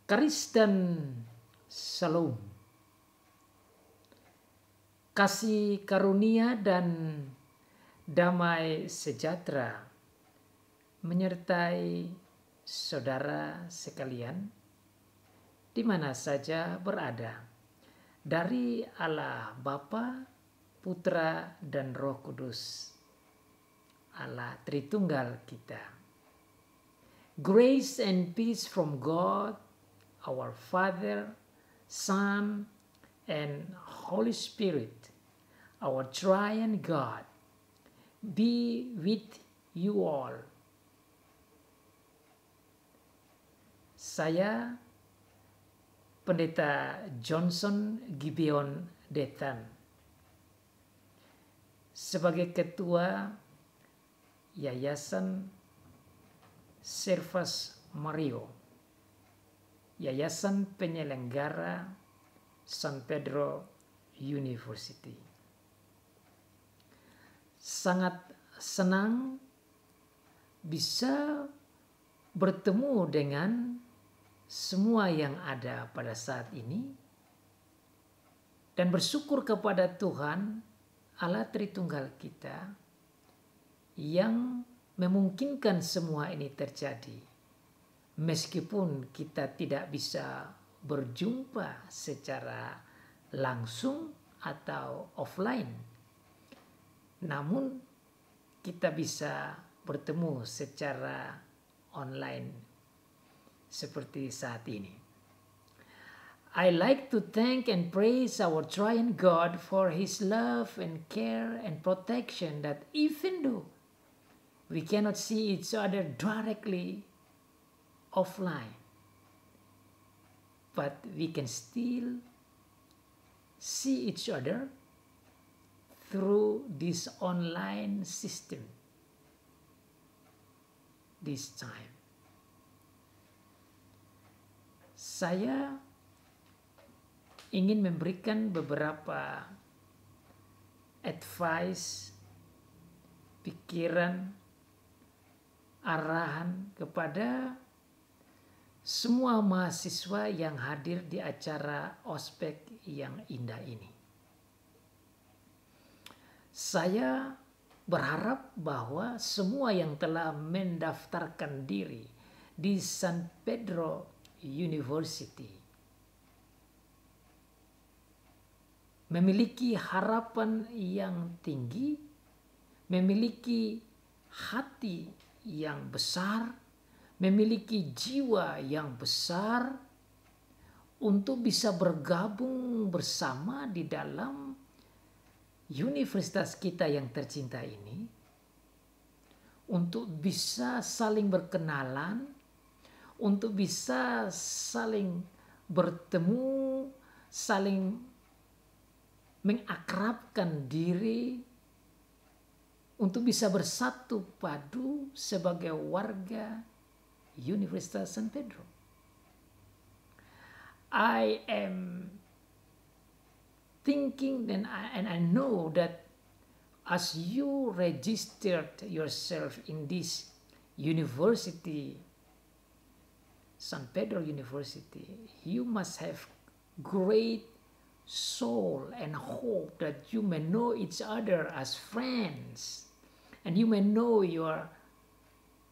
Karis dan Shalom, kasih karunia dan damai sejahtera menyertai saudara sekalian di mana saja berada, dari Allah Bapa, Putra dan Roh Kudus, Allah Tritunggal kita. Grace and peace from God, our Father, Son, and Holy Spirit, our triune God, be with you all. Saya Pendeta Johnson Gibeon Dethan, sebagai Ketua Yayasan Servas Mario, Yayasan Penyelenggara San Pedro University. Sangat senang bisa bertemu dengan semua yang ada pada saat ini dan bersyukur kepada Tuhan Allah Tritunggal kita yang memungkinkan semua ini terjadi, meskipun kita tidak bisa berjumpa secara langsung atau offline, namun kita bisa bertemu secara online seperti saat ini. I like to thank and praise our triune God for His love and care and protection, that even though we cannot see each other directly offline, but we can still see each other through this online system this time. Saya ingin memberikan beberapa advice, pikiran, arahan kepada semua mahasiswa yang hadir di acara ospek yang indah ini. Saya berharap bahwa semua yang telah mendaftarkan diri di San Pedro University memiliki harapan yang tinggi, memiliki hati yang besar, memiliki jiwa yang besar untuk bisa bergabung bersama di dalam universitas kita yang tercinta ini, untuk bisa saling berkenalan, untuk bisa saling bertemu, saling mengakrabkan diri, untuk bisa bersatu padu sebagai warga Universitas San Pedro. I am thinking and I know that as you registered yourself in this university, San Pedro University, you must have great soul and hope that you may know each other as friends, and you may know your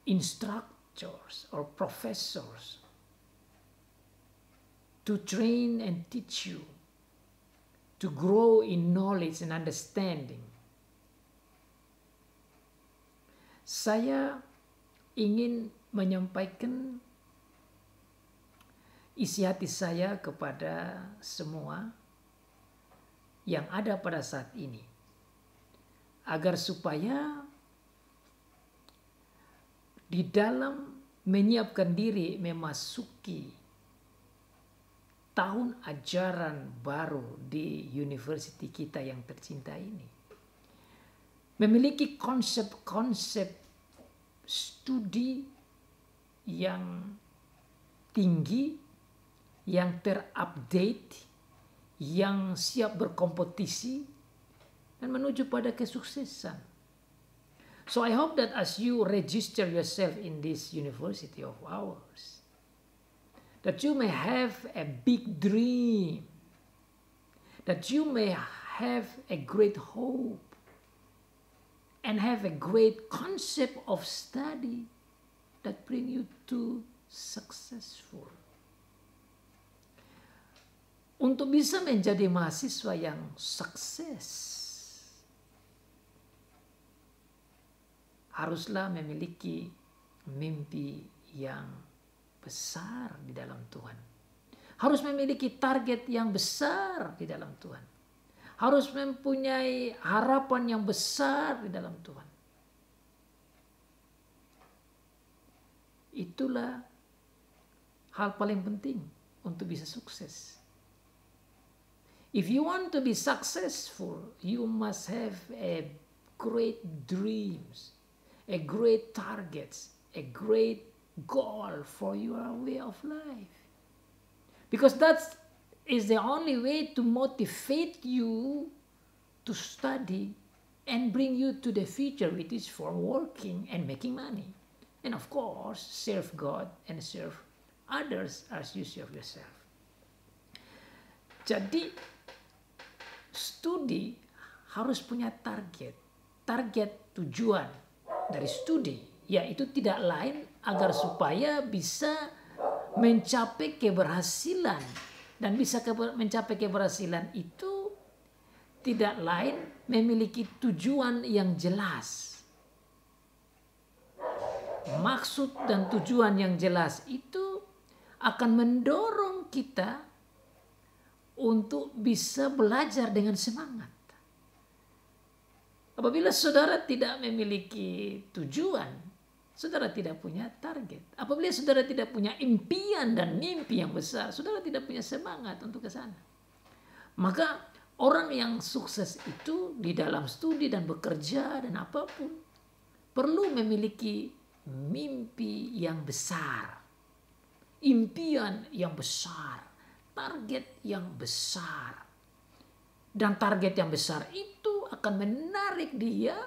instructors or professors to train and teach you to grow in knowledge and understanding. Saya ingin menyampaikan isi hati saya kepada semua yang ada pada saat ini, agar supaya di dalam menyiapkan diri memasuki tahun ajaran baru di university kita yang tercinta ini, memiliki konsep-konsep studi yang tinggi, yang terupdate, yang siap berkompetisi dan menuju pada kesuksesan. So I hope that as you register yourself in this university of ours, that you may have a big dream, that you may have a great hope, and have a great concept of study that bring you to successful. Untuk bisa menjadi mahasiswa yang sukses, haruslah memiliki mimpi yang besar di dalam Tuhan. Harus memiliki target yang besar di dalam Tuhan. Harus mempunyai harapan yang besar di dalam Tuhan. Itulah hal paling penting untuk bisa sukses. If you want to be successful, you must have a great dreams, a great targets, a great goal for your way of life. Because that is the only way to motivate you to study and bring you to the future, which is for working and making money. And of course, serve God and serve others as you serve yourself. Jadi, studi harus punya target. Target tujuan dari studi, yaitu tidak lain agar supaya bisa mencapai keberhasilan. Dan bisa mencapai keberhasilan itu tidak lain memiliki tujuan yang jelas. Maksud dan tujuan yang jelas itu akan mendorong kita untuk bisa belajar dengan semangat. Apabila saudara tidak memiliki tujuan, saudara tidak punya target. Apabila saudara tidak punya impian dan mimpi yang besar, saudara tidak punya semangat untuk ke sana. Maka orang yang sukses itu di dalam studi dan bekerja dan apapun perlu memiliki mimpi yang besar, impian yang besar, target yang besar. Dan target yang besar itu akan menarik dia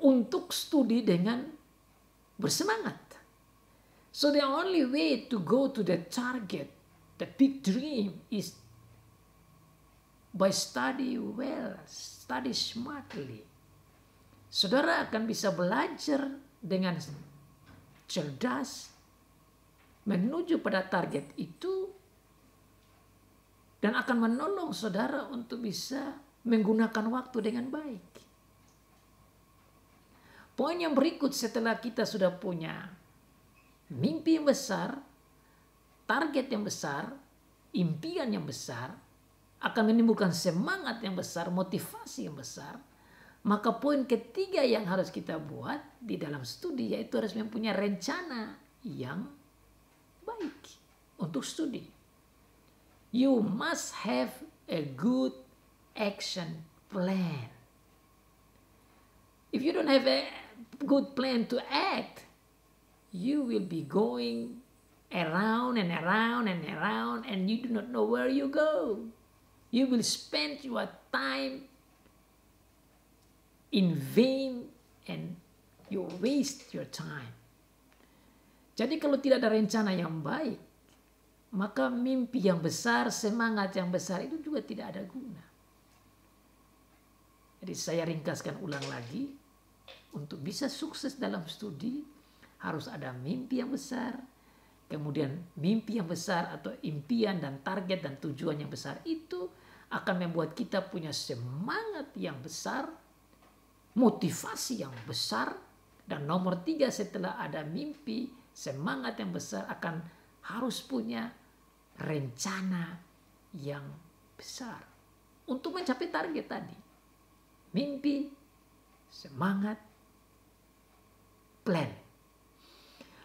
untuk studi dengan bersemangat. So the only way to go to the target, the big dream, is by study well, study smartly. Saudara akan bisa belajar dengan cerdas menuju pada target itu, dan akan menolong saudara untuk bisa menggunakan waktu dengan baik. Poin yang berikut setelah kita sudah punya mimpi yang besar, target yang besar, impian yang besar, akan menimbulkan semangat yang besar, motivasi yang besar. Maka poin ketiga yang harus kita buat di dalam studi, yaitu harus mempunyai rencana yang baik untuk studi. You must have a good action plan. If you don't have a good plan to act, you will be going around and around and around, and you do not know where you go. You will spend your time in vain and you waste your time. Jadi kalau tidak ada rencana yang baik, maka mimpi yang besar, semangat yang besar itu juga tidak ada guna. Jadi saya ringkaskan ulang lagi, untuk bisa sukses dalam studi harus ada mimpi yang besar, kemudian mimpi yang besar atau impian dan target dan tujuan yang besar itu akan membuat kita punya semangat yang besar, motivasi yang besar, dan nomor 3 setelah ada mimpi, semangat yang besar akan harus punya rencana yang besar untuk mencapai target tadi. Mimpi, semangat, plan.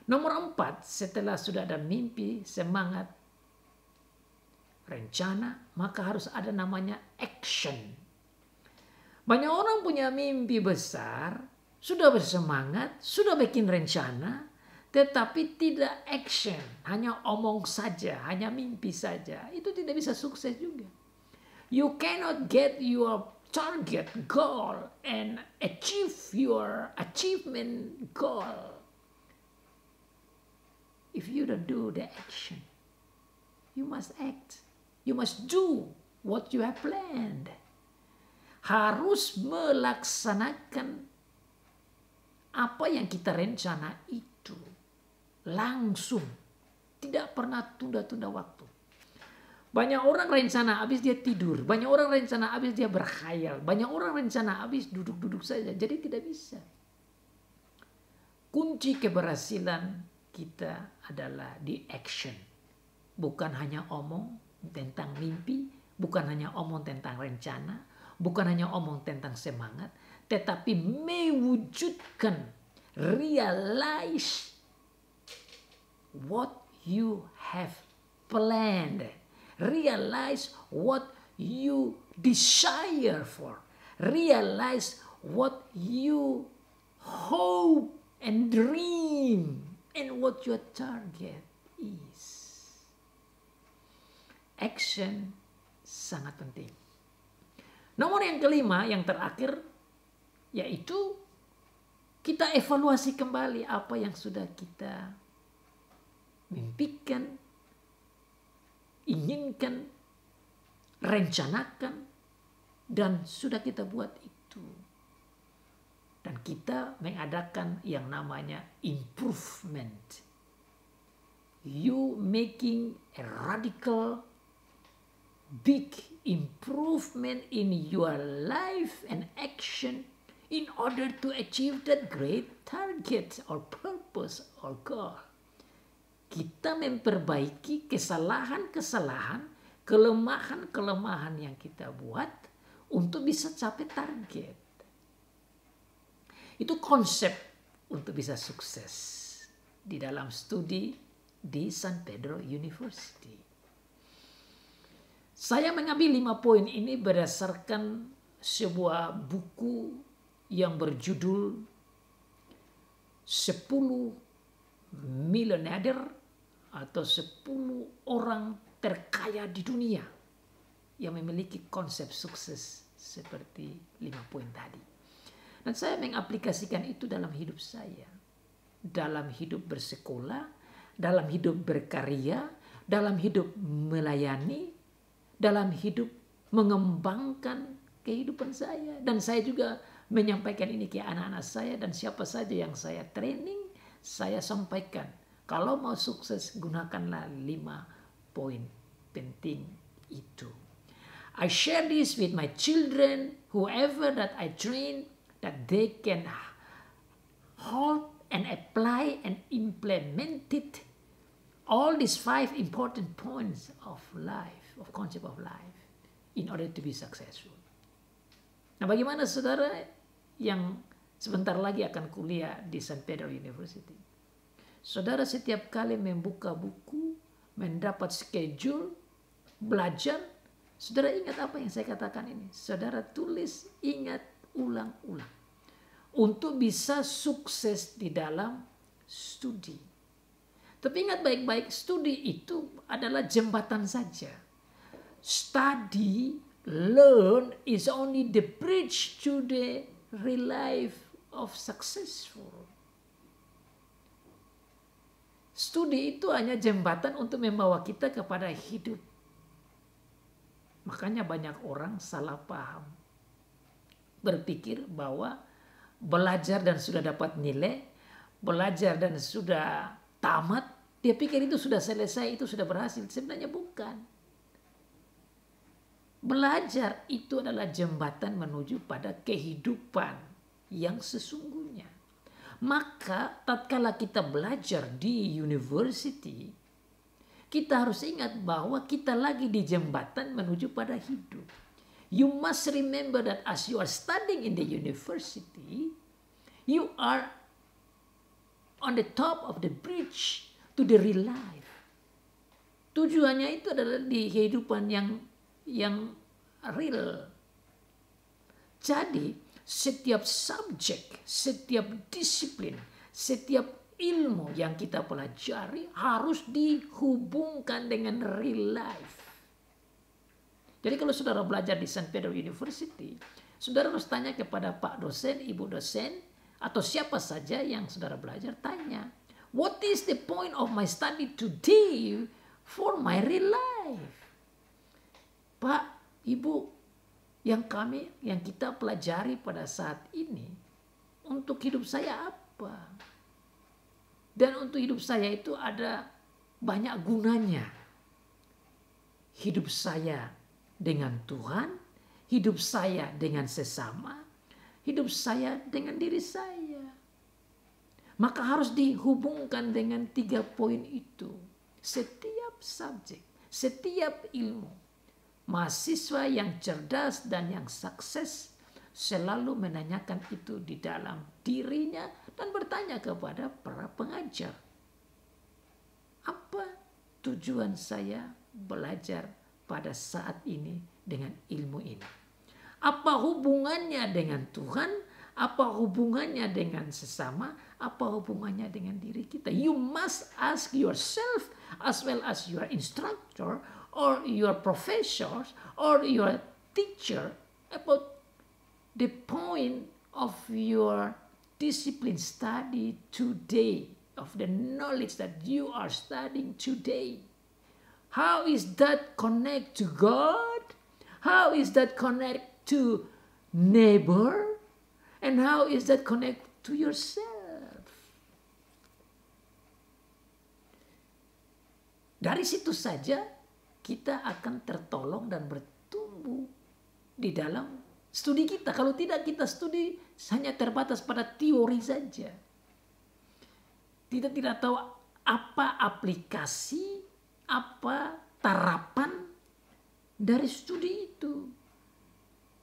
Nomor 4, setelah sudah ada mimpi, semangat, rencana, maka harus ada namanya action. Banyak orang punya mimpi besar, sudah bersemangat, sudah bikin rencana, tetapi tidak action, hanya omong saja, hanya mimpi saja. Itu tidak bisa sukses juga. You cannot get your target goal and achieve your achievement goal if you don't do the action. You must act. You must do what you have planned. Harus melaksanakan apa yang kita rencana itu langsung. Tidak pernah tunda-tunda waktu. Banyak orang rencana habis dia tidur. Banyak orang rencana habis dia berkhayal. Banyak orang rencana habis duduk-duduk saja. Jadi tidak bisa. Kunci keberhasilan kita adalah di action. Bukan hanya omong tentang mimpi, bukan hanya omong tentang rencana, bukan hanya omong tentang semangat, tetapi mewujudkan, realize what you have planned. Realize what you desire for. Realize what you hope and dream and what your target is. Action sangat penting. Nomor yang kelima, yang terakhir, yaitu kita evaluasi kembali apa yang sudah kita mimpikan, inginkan, rencanakan, dan sudah kita buat itu. Dan kita mengadakan yang namanya improvement. You making a radical, big improvement in your life and action in order to achieve that great target or purpose or goal. Kita memperbaiki kesalahan-kesalahan, kelemahan-kelemahan yang kita buat untuk bisa capai target. Itu konsep untuk bisa sukses di dalam studi di San Pedro University. Saya mengambil 5 poin ini berdasarkan sebuah buku yang berjudul 10 miliarder atau 10 orang terkaya di dunia yang memiliki konsep sukses seperti 5 poin tadi. Dan saya mengaplikasikan itu dalam hidup saya. Dalam hidup bersekolah, dalam hidup berkarya, dalam hidup melayani, dalam hidup mengembangkan kehidupan saya. Dan saya juga menyampaikan ini ke anak-anak saya dan siapa saja yang saya training, saya sampaikan. Kalau mau sukses, gunakanlah 5 poin penting itu. I share this with my children, whoever that I train, that they can hold and apply and implement it. All these 5 important points of life, of concept of life, in order to be successful. Nah, bagaimana saudara yang sebentar lagi akan kuliah di San Pedro University? Saudara setiap kali membuka buku, mendapat schedule, belajar, saudara ingat apa yang saya katakan ini? Saudara tulis, ingat, ulang-ulang. Untuk bisa sukses di dalam studi. Tapi ingat baik-baik, studi itu adalah jembatan saja. Study, learn is only the bridge to the real life of successful. Studi itu hanya jembatan untuk membawa kita kepada hidup. Makanya banyak orang salah paham. Berpikir bahwa belajar dan sudah dapat nilai, belajar dan sudah tamat, dia pikir itu sudah selesai, itu sudah berhasil. Sebenarnya bukan. Belajar itu adalah jembatan menuju pada kehidupan yang sesungguhnya. Maka tatkala kita belajar di university, kita harus ingat bahwa kita lagi di jembatan menuju pada hidup. You must remember that as you are studying in the university, you are on the top of the bridge to the real life. Tujuannya itu adalah di kehidupan yang real. Jadi setiap subjek, setiap disiplin, setiap ilmu yang kita pelajari harus dihubungkan dengan real life. Jadi kalau saudara belajar di San Pedro University, saudara harus tanya kepada Pak dosen, Ibu dosen, atau siapa saja yang saudara belajar, tanya. What is the point of my study today for my real life? Pak, Ibu, yang kita pelajari pada saat ini, untuk hidup saya apa? Dan untuk hidup saya itu ada banyak gunanya. Hidup saya dengan Tuhan, hidup saya dengan sesama, hidup saya dengan diri saya. Maka harus dihubungkan dengan 3 poin itu. Setiap subjek, setiap ilmu. Mahasiswa yang cerdas dan yang sukses selalu menanyakan itu di dalam dirinya dan bertanya kepada para pengajar. Apa tujuan saya belajar pada saat ini dengan ilmu ini? Apa hubungannya dengan Tuhan? Apa hubungannya dengan sesama? Apa hubungannya dengan diri kita? You must ask yourself as well as your instructor or your professors or your teacher about the point of your discipline study today, of the knowledge that you are studying today. How is that connect to God? How is that connect to neighbor? And how is that connect to yourself? Dari situ saja kita akan tertolong dan bertumbuh di dalam studi kita. Kalau tidak, kita studi hanya terbatas pada teori saja. Kita tidak tahu apa aplikasi, apa terapan dari studi itu.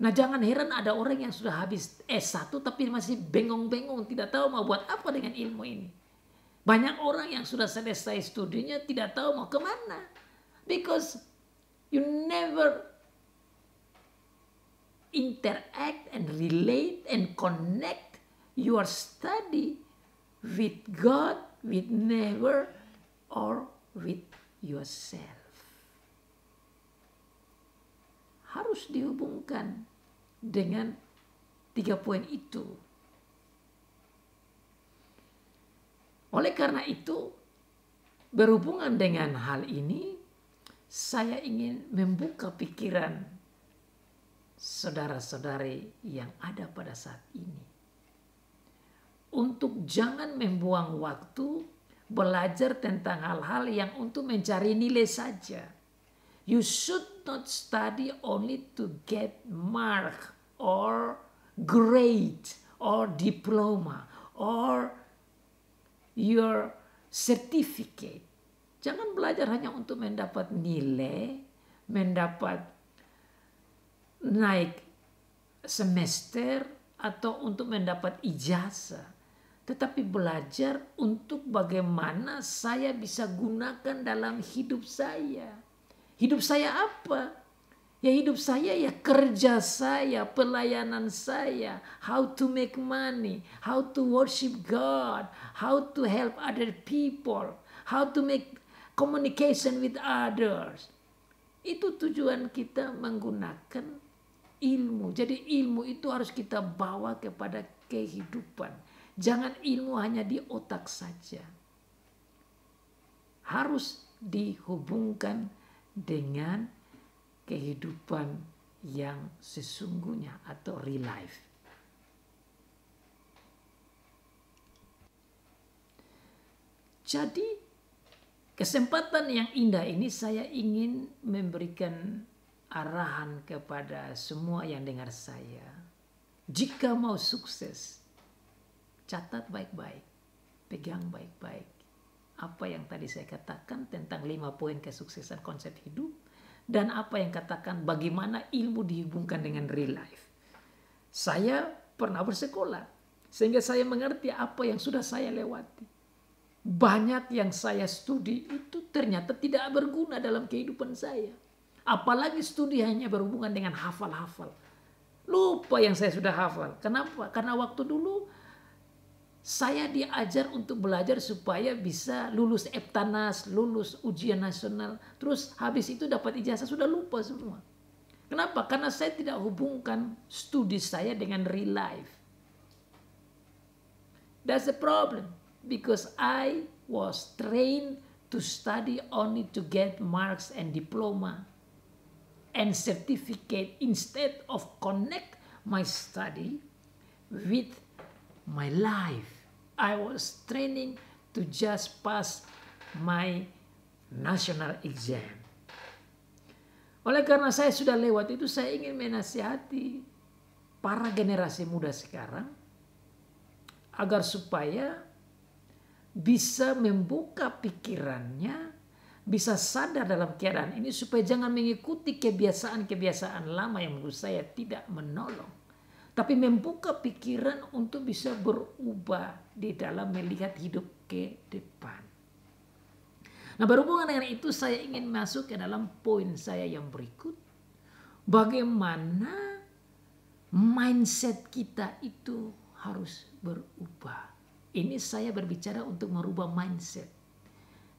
Nah, jangan heran ada orang yang sudah habis S1 tapi masih bengong-bengong, tidak tahu mau buat apa dengan ilmu ini. Banyak orang yang sudah selesai studinya tidak tahu mau kemana. Because you never interact and relate and connect your study with God, with neighbor, or with yourself. Harus dihubungkan dengan 3 poin itu. Oleh karena itu, berhubungan dengan hal ini, saya ingin membuka pikiran saudara-saudari yang ada pada saat ini. Untuk jangan membuang waktu belajar tentang hal-hal yang untuk mencari nilai saja. You should not study only to get mark or grade or diploma or your certificate. Jangan belajar hanya untuk mendapat nilai, mendapat naik semester atau untuk mendapat ijazah. Tetapi belajar untuk bagaimana saya bisa gunakan dalam hidup saya. Hidup saya apa? Ya hidup saya ya kerja saya, pelayanan saya. How to make money, how to worship God, how to help other people, how to make communication with others. Itu tujuan kita menggunakan ilmu. Jadi ilmu itu harus kita bawa kepada kehidupan. Jangan ilmu hanya di otak saja. Harus dihubungkan dengan kehidupan yang sesungguhnya atau real life. Jadi kesempatan yang indah ini saya ingin memberikan arahan kepada semua yang dengar saya. Jika mau sukses, catat baik-baik, pegang baik-baik. Apa yang tadi saya katakan tentang 5 poin kesuksesan konsep hidup. Dan apa yang katakan bagaimana ilmu dihubungkan dengan real life. Saya pernah bersekolah. Sehingga saya mengerti apa yang sudah saya lewati. Banyak yang saya studi itu ternyata tidak berguna dalam kehidupan saya. Apalagi studi hanya berhubungan dengan hafal-hafal. Lupa yang saya sudah hafal. Kenapa? Karena waktu dulu saya diajar untuk belajar supaya bisa lulus Eptanas, lulus ujian nasional. Terus habis itu dapat ijazah, sudah lupa semua. Kenapa? Karena saya tidak hubungkan studi saya dengan real life. That's the problem. Because I was trained to study only to get marks and diploma and certificate instead of connect my study with my life. I was training to just pass my national exam. Oleh karena saya sudah lewat itu, saya ingin menasihati para generasi muda sekarang agar supaya bisa membuka pikirannya, bisa sadar dalam keadaan ini supaya jangan mengikuti kebiasaan-kebiasaan lama yang menurut saya tidak menolong. Tapi membuka pikiran untuk bisa berubah di dalam melihat hidup ke depan. Nah, berhubungan dengan itu saya ingin masuk ke dalam poin saya yang berikut. Bagaimana mindset kita itu harus berubah. Ini saya berbicara untuk merubah mindset.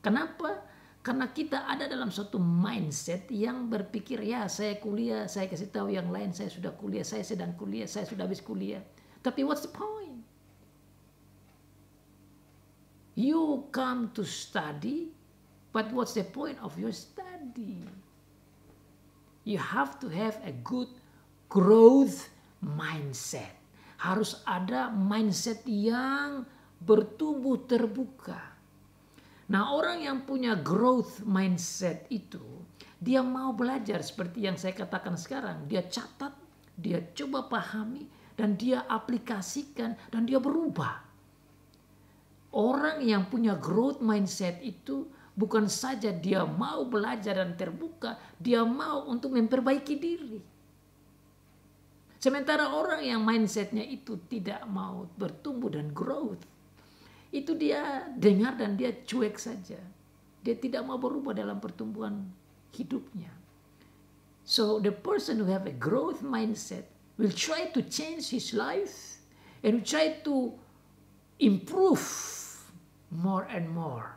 Kenapa? Karena kita ada dalam suatu mindset yang berpikir, ya saya kuliah, saya kasih tahu yang lain, saya sudah kuliah, saya sedang kuliah, saya sudah habis kuliah. Tapi what's the point? You come to study, but what's the point of your study? You have to have a good growth mindset. Harus ada mindset yang bertumbuh terbuka. Nah, orang yang punya growth mindset itu, dia mau belajar seperti yang saya katakan sekarang. Dia catat, dia coba pahami, dan dia aplikasikan, dan dia berubah. Orang yang punya growth mindset itu bukan saja dia mau belajar dan terbuka, dia mau untuk memperbaiki diri. Sementara orang yang mindsetnya itu tidak mau bertumbuh dan growth, itu dia dengar dan dia cuek saja. Dia tidak mau berubah dalam pertumbuhan hidupnya. So the person who have a growth mindset will try to change his life and try to improve more and more.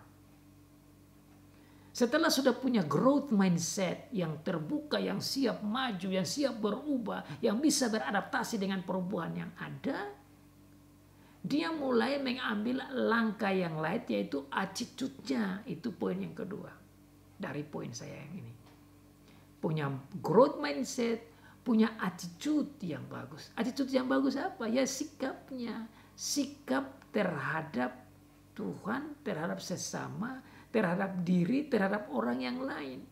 Setelah sudah punya growth mindset yang terbuka, yang siap maju, yang siap berubah, yang bisa beradaptasi dengan perubahan yang ada, dia mulai mengambil langkah yang lain, yaitu attitude-nya. Itu poin yang kedua dari poin saya yang ini. Punya growth mindset, punya attitude yang bagus. Attitude yang bagus apa? Ya sikapnya. Sikap terhadap Tuhan, terhadap sesama, terhadap diri, terhadap orang yang lain.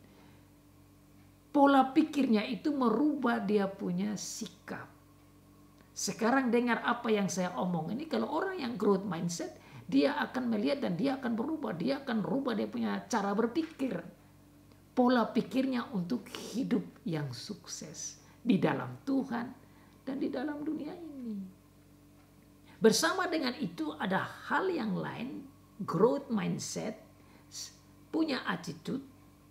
Pola pikirnya itu merubah dia punya sikap. Sekarang dengar apa yang saya omong ini, kalau orang yang growth mindset, dia akan melihat dan dia akan berubah. Dia akan rubah dia punya cara berpikir. Pola pikirnya untuk hidup yang sukses di dalam Tuhan dan di dalam dunia ini. Bersama dengan itu ada hal yang lain, growth mindset, punya attitude,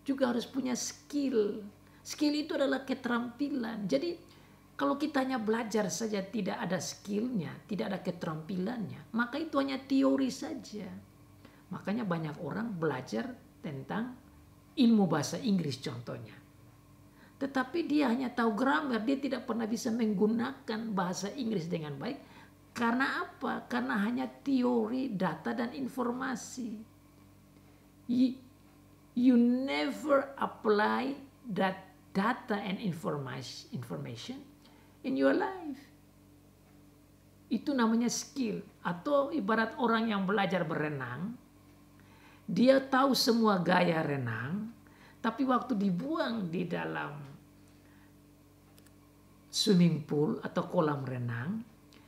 juga harus punya skill. Skill itu adalah keterampilan. Jadi kalau kita hanya belajar saja tidak ada skillnya, tidak ada keterampilannya, maka itu hanya teori saja. Makanya banyak orang belajar tentang ilmu bahasa Inggris contohnya. Tetapi dia hanya tahu grammar, dia tidak pernah bisa menggunakan bahasa Inggris dengan baik. Karena apa? Karena hanya teori, data, dan informasi. You never apply that data and information in your life. Itu namanya skill. Atau ibarat orang yang belajar berenang, dia tahu semua gaya renang, tapi waktu dibuang di dalam swimming pool atau kolam renang,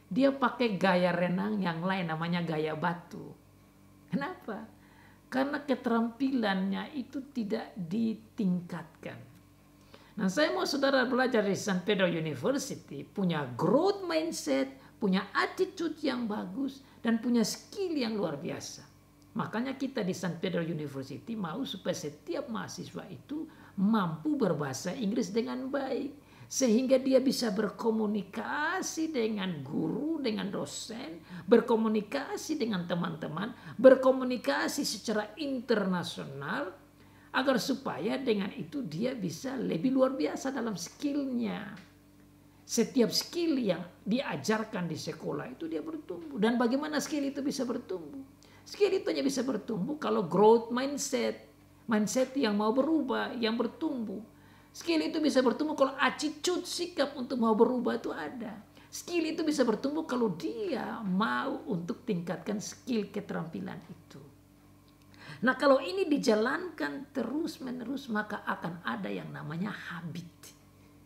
dia pakai gaya renang yang lain, namanya gaya batu. Kenapa? Karena keterampilannya itu tidak ditingkatkan. Nah, saya mau saudara belajar di San Pedro University, punya growth mindset, punya attitude yang bagus, dan punya skill yang luar biasa. Makanya kita di San Pedro University mau supaya setiap mahasiswa itu mampu berbahasa Inggris dengan baik. Sehingga dia bisa berkomunikasi dengan guru, dengan dosen, berkomunikasi dengan teman-teman, berkomunikasi secara internasional, agar supaya dengan itu dia bisa lebih luar biasa dalam skillnya. Setiap skill yang diajarkan di sekolah itu dia bertumbuh. Dan bagaimana skill itu bisa bertumbuh? Skill itu hanya bisa bertumbuh kalau growth mindset. Mindset yang mau berubah, yang bertumbuh. Skill itu bisa bertumbuh kalau attitude, sikap untuk mau berubah itu ada. Skill itu bisa bertumbuh kalau dia mau untuk tingkatkan skill keterampilan itu. Nah kalau ini dijalankan terus menerus maka akan ada yang namanya habit.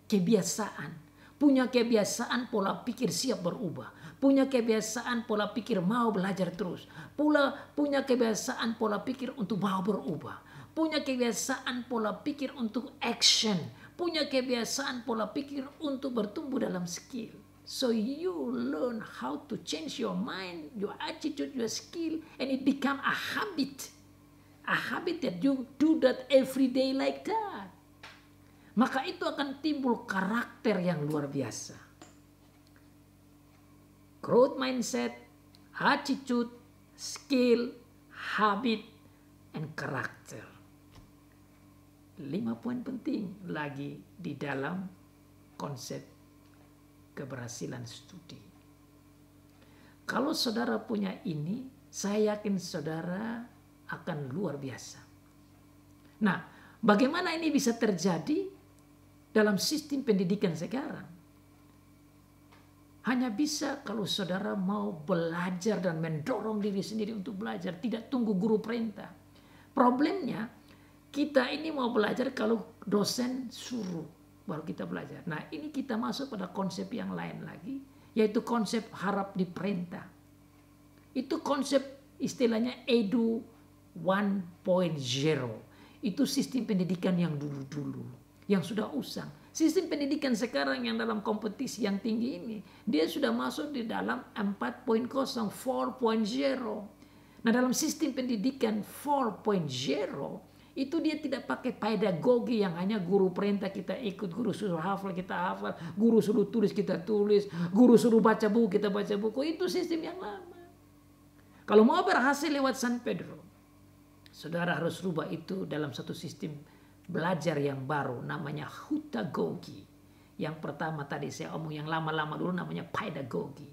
Kebiasaan. Punya kebiasaan pola pikir siap berubah. Punya kebiasaan pola pikir mau belajar terus. Punya kebiasaan pola pikir untuk mau berubah. Punya kebiasaan pola pikir untuk action. Punya kebiasaan pola pikir untuk bertumbuh dalam skill. So you learn how to change your mind, your attitude, your skill, and it become a habit. A habit that you do that every day like that. Maka itu akan timbul karakter yang luar biasa. Growth mindset, attitude, skill, habit, and karakter. 5 poin penting lagi di dalam konsep keberhasilan studi. Kalau saudara punya ini, saya yakin saudara akan luar biasa. Nah, bagaimana ini bisa terjadi dalam sistem pendidikan sekarang? Hanya bisa kalau saudara mau belajar dan mendorong diri sendiri untuk belajar. Tidak tunggu guru perintah. Problemnya kita ini mau belajar kalau dosen suruh baru kita belajar. Nah ini kita masuk pada konsep yang lain lagi. Yaitu konsep harap diperintah. Itu konsep istilahnya Edu 1.0. Itu sistem pendidikan yang dulu-dulu. Yang sudah usang. Sistem pendidikan sekarang yang dalam kompetisi yang tinggi ini, dia sudah masuk di dalam 4.0, 4.0. Nah dalam sistem pendidikan 4.0, itu dia tidak pakai pedagogi yang hanya guru perintah kita ikut, guru suruh hafal kita hafal, guru suruh tulis kita tulis, guru suruh baca buku kita baca buku. Itu sistem yang lama. Kalau mau berhasil lewat San Pedro, saudara harus rubah itu dalam satu sistem belajar yang baru namanya hutagogi. Yang pertama tadi saya omong yang lama-lama dulu namanya pedagogi.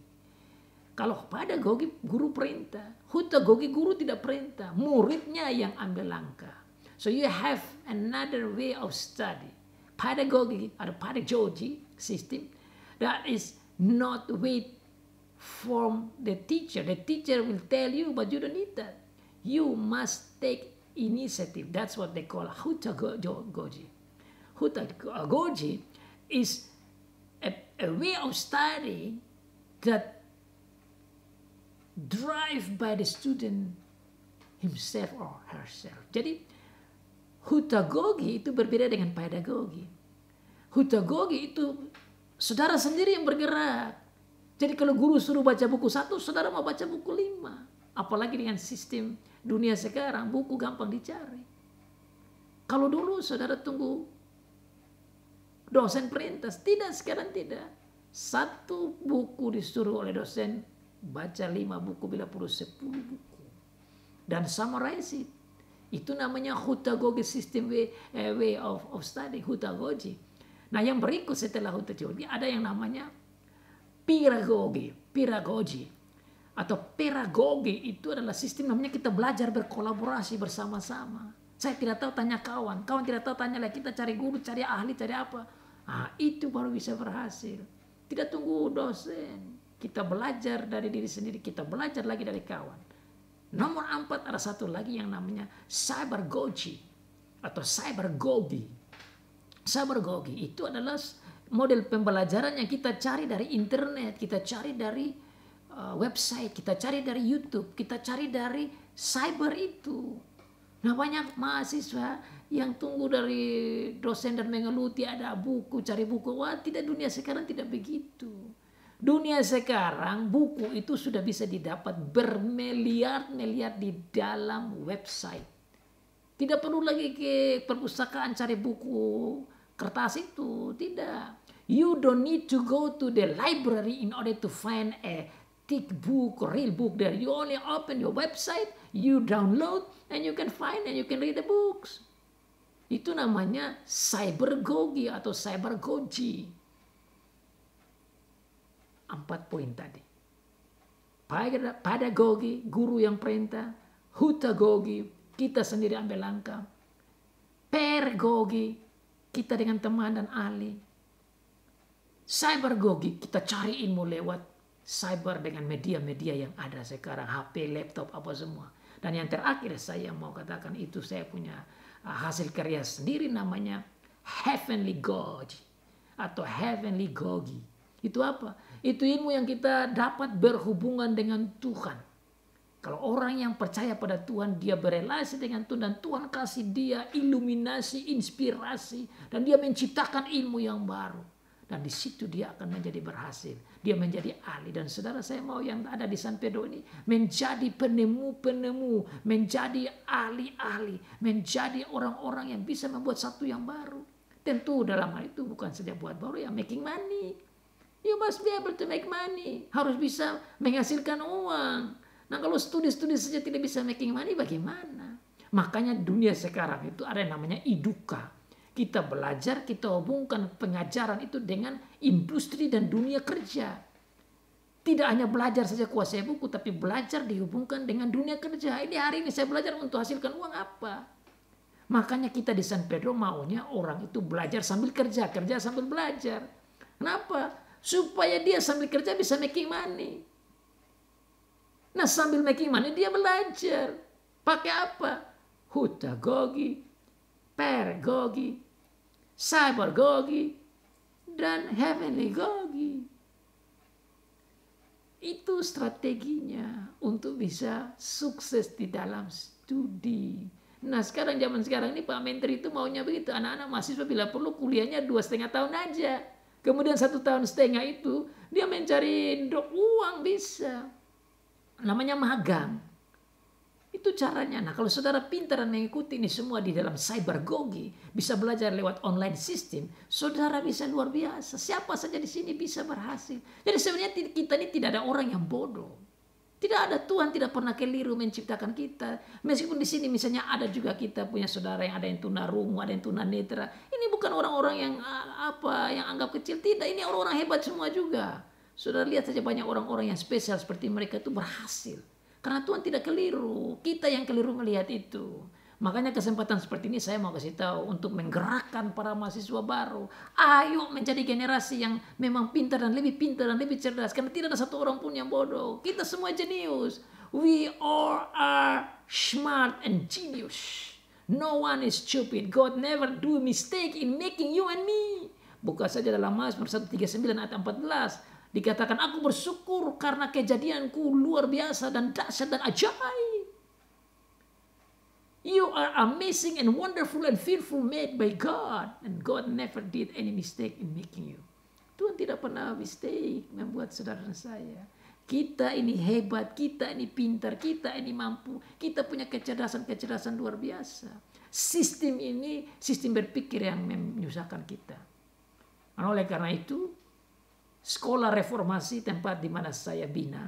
Kalau pedagogi guru perintah, hutagogi guru tidak perintah, muridnya yang ambil langkah. So you have another way of study. Pedagogi atau pedagogy system that is not wait from the teacher. The teacher will tell you, but you don't need that. You must take initiative. That's what they call hutagogy. Hutagogy is a way of study that drive by the student himself or herself. Jadi hutagogy itu berbeda dengan pedagogi. Hutagogi itu saudara sendiri yang bergerak. Jadi kalau guru suruh baca buku 1, saudara mau baca buku 5. Apalagi dengan sistem dunia sekarang, buku gampang dicari. Kalau dulu saudara tunggu dosen perintah, tidak, sekarang tidak. 1 buku disuruh oleh dosen, baca 5 buku, bila perlu 10 buku. Dan summarize it. Itu namanya hutagogi system way of study, hutagogi. Nah yang berikut setelah hutagogi ada yang namanya pedagogy. Atau pedagogi itu adalah sistem namanya kita belajar berkolaborasi bersama-sama. Saya tidak tahu tanya kawan tidak tahu tanya lagi, kita cari guru, cari ahli, cari apa. Nah, itu baru bisa berhasil. Tidak tunggu dosen. Kita belajar dari diri sendiri, kita belajar lagi dari kawan. Nomor 4 ada satu lagi yang namanya cybergogy atau cybergogi. Cybergogi itu adalah model pembelajaran yang kita cari dari internet, kita cari dari website, kita cari dari YouTube, kita cari dari cyber itu. Nah banyak mahasiswa yang tunggu dari dosen dan mengeluh ada buku, cari buku. Wah tidak, dunia sekarang tidak begitu. Dunia sekarang buku itu sudah bisa didapat bermiliar-miliar di dalam website. Tidak perlu lagi ke perpustakaan cari buku kertas itu, tidak. You don't need to go to the library in order to find a thick book or real book there. You only open your website, you download, and you can find and you can read the books. Itu namanya cybergogi atau cybergogy. 4 poin tadi. pedagogi, guru yang perintah. Hutagogi, kita sendiri ambil langkah. Pergogi, kita dengan teman dan ahli. Cybergogi, kita cari ilmu lewat cyber dengan media-media yang ada sekarang. HP, laptop, apa semua. Dan yang terakhir saya mau katakan itu saya punya hasil karya sendiri namanya Heavenly Gogi atau Heavenly Gogi. Itu apa? Itu ilmu yang kita dapat berhubungan dengan Tuhan. Kalau orang yang percaya pada Tuhan, dia berelasi dengan Tuhan dan Tuhan kasih dia iluminasi, inspirasi dan dia menciptakan ilmu yang baru. Dan di situ dia akan menjadi berhasil. Dia menjadi ahli. Dan saudara saya mau yang ada di San Pedro ini menjadi penemu-penemu, menjadi ahli-ahli, menjadi orang-orang yang bisa membuat satu yang baru. Tentu dalam hal itu bukan saja buat baru ya, making money. You must be able to make money. Harus bisa menghasilkan uang. Nah kalau studi-studi saja tidak bisa making money bagaimana? Makanya dunia sekarang itu ada yang namanya iduka. Kita belajar, kita hubungkan pengajaran itu dengan industri dan dunia kerja. Tidak hanya belajar saja kuasai buku, tapi belajar dihubungkan dengan dunia kerja. Ini hari ini saya belajar untuk hasilkan uang apa? Makanya kita di San Pedro maunya orang itu belajar sambil kerja, kerja sambil belajar. Kenapa? Supaya dia sambil kerja bisa making money. Nah sambil making money dia belajar. Pakai apa? Hutagogi, pergogi, cybergogi, dan heavenly gogi. Itu strateginya untuk bisa sukses di dalam studi. Nah sekarang zaman sekarang ini Pak Menteri itu maunya begitu. Anak-anak mahasiswa bila perlu kuliahnya 2,5 tahun aja. Kemudian 1,5 tahun itu dia mencari uang bisa. Namanya magang. Itu caranya. Nah kalau saudara pintar dan mengikuti ini semua di dalam cybergogi, bisa belajar lewat online system, saudara bisa luar biasa. Siapa saja di sini bisa berhasil. Jadi sebenarnya kita ini tidak ada orang yang bodoh. Tidak ada, Tuhan tidak pernah keliru menciptakan kita. Meskipun di sini misalnya ada juga kita punya saudara yang ada yang tunarungu, ada yang tunanetra. Ini bukan orang-orang yang yang anggap kecil. Tidak, ini orang-orang hebat semua juga. Saudara lihat saja banyak orang-orang yang spesial seperti mereka itu berhasil. Karena Tuhan tidak keliru. Kita yang keliru melihat itu. Makanya kesempatan seperti ini saya mau kasih tahu untuk menggerakkan para mahasiswa baru. Ayo menjadi generasi yang memang pintar dan lebih cerdas. Karena tidak ada satu orang pun yang bodoh. Kita semua jenius. We all are smart and genius. No one is stupid. God never do mistake in making you and me. Buka saja dalam Mazmur 139 ayat 14. Dikatakan aku bersyukur karena kejadianku luar biasa dan dahsyat dan ajaib. You are amazing and wonderful and fearful made by God. And God never did any mistake in making you. Tuhan tidak pernah mistake membuat saudara dan saya. Kita ini hebat, kita ini pintar, kita ini mampu. Kita punya kecerdasan luar biasa. Sistem ini, sistem berpikir yang menyusahkan kita. Dan oleh karena itu, sekolah reformasi tempat di mana saya bina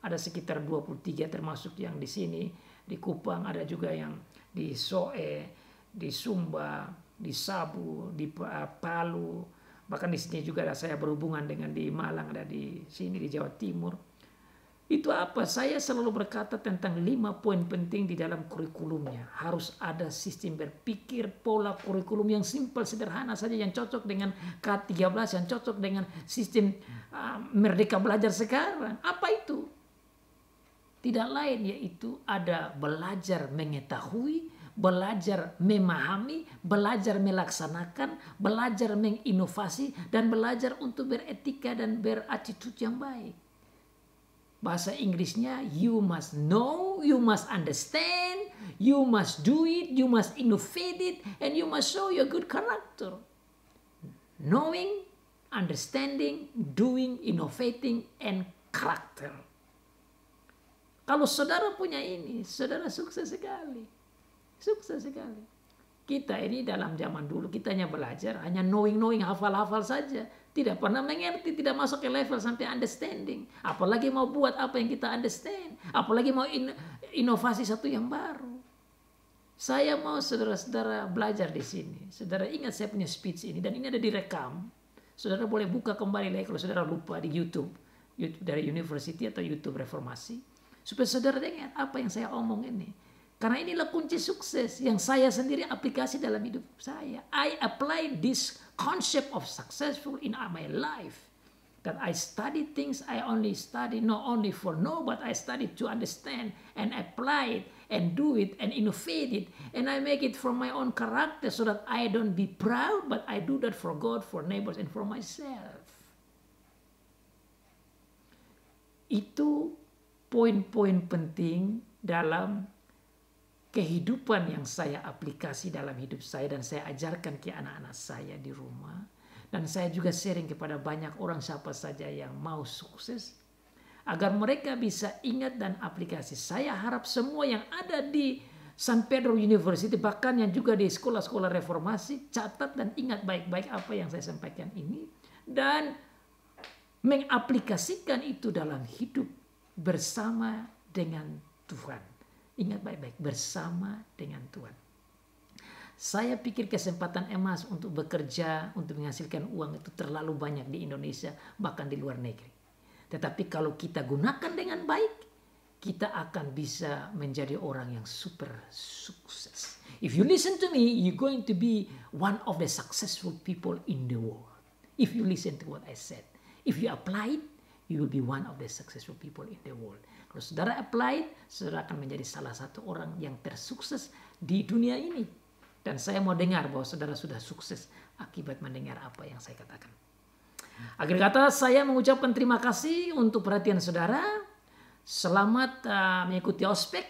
ada sekitar 23 termasuk yang di sini di Kupang, ada juga yang di Soe, di Sumba, di Sabu, di Palu, bahkan di sini juga ada saya berhubungan dengan di Malang, ada di sini di Jawa Timur. Itu apa? Saya selalu berkata tentang 5 poin penting di dalam kurikulumnya. Harus ada sistem berpikir, pola kurikulum yang simpel, sederhana saja, yang cocok dengan K13, yang cocok dengan sistem Merdeka Belajar sekarang. Apa itu? Tidak lain yaitu ada belajar mengetahui, belajar memahami, belajar melaksanakan, belajar menginovasi, dan belajar untuk beretika dan berattitude yang baik. Bahasa Inggrisnya, you must know, you must understand, you must do it, you must innovate it, and you must show your good character. Knowing, understanding, doing, innovating, and character. Kalau saudara punya ini, saudara sukses sekali. Sukses sekali. Kita ini dalam zaman dulu, kita hanya belajar, hanya knowing, hafal-hafal saja. Tidak pernah mengerti, tidak masuk ke level sampai understanding. Apalagi mau buat apa yang kita understand. Apalagi mau inovasi satu yang baru. Saya mau saudara-saudara belajar di sini. Saudara ingat saya punya speech ini dan ini ada direkam. Saudara boleh buka kembali lagi kalau saudara lupa di YouTube. YouTube dari University atau YouTube Reformasi, supaya saudara dengar apa yang saya omong ini. Karena inilah kunci sukses yang saya sendiri aplikasi dalam hidup saya. I apply this concept of successful in my life. That I study things I only study not only for know, but I study to understand and apply it and do it and innovate it. And I make it from my own character so that I don't be proud, but I do that for God, for neighbors, and for myself. Itu poin-poin penting dalam kehidupan yang saya aplikasi dalam hidup saya dan saya ajarkan ke anak-anak saya di rumah. Dan saya juga sharing kepada banyak orang siapa saja yang mau sukses. Agar mereka bisa ingat dan aplikasi. Saya harap semua yang ada di San Pedro University, bahkan yang juga di sekolah-sekolah reformasi, catat dan ingat baik-baik apa yang saya sampaikan ini. Dan mengaplikasikan itu dalam hidup bersama dengan Tuhan. Ingat baik-baik, bersama dengan Tuhan. Saya pikir kesempatan emas untuk bekerja, untuk menghasilkan uang itu terlalu banyak di Indonesia, bahkan di luar negeri. Tetapi kalau kita gunakan dengan baik, kita akan bisa menjadi orang yang super sukses. If you listen to me, you're going to be one of the successful people in the world. If you listen to what I said. If you apply it, you will be one of the successful people in the world. Kalau saudara apply, saudara akan menjadi salah satu orang yang tersukses di dunia ini. Dan saya mau dengar bahwa saudara sudah sukses akibat mendengar apa yang saya katakan. Akhir kata, saya mengucapkan terima kasih untuk perhatian saudara. Selamat mengikuti ospek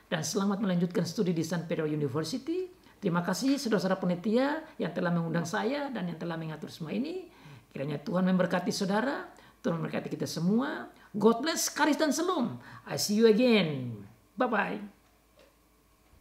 dan selamat melanjutkan studi di San Pedro University. Terima kasih saudara-saudara panitia yang telah mengundang saya dan yang telah mengatur semua ini. Kiranya Tuhan memberkati saudara. Tuhan memberkati kita semua. God bless, karis dan shalom. I see you again. Bye-bye.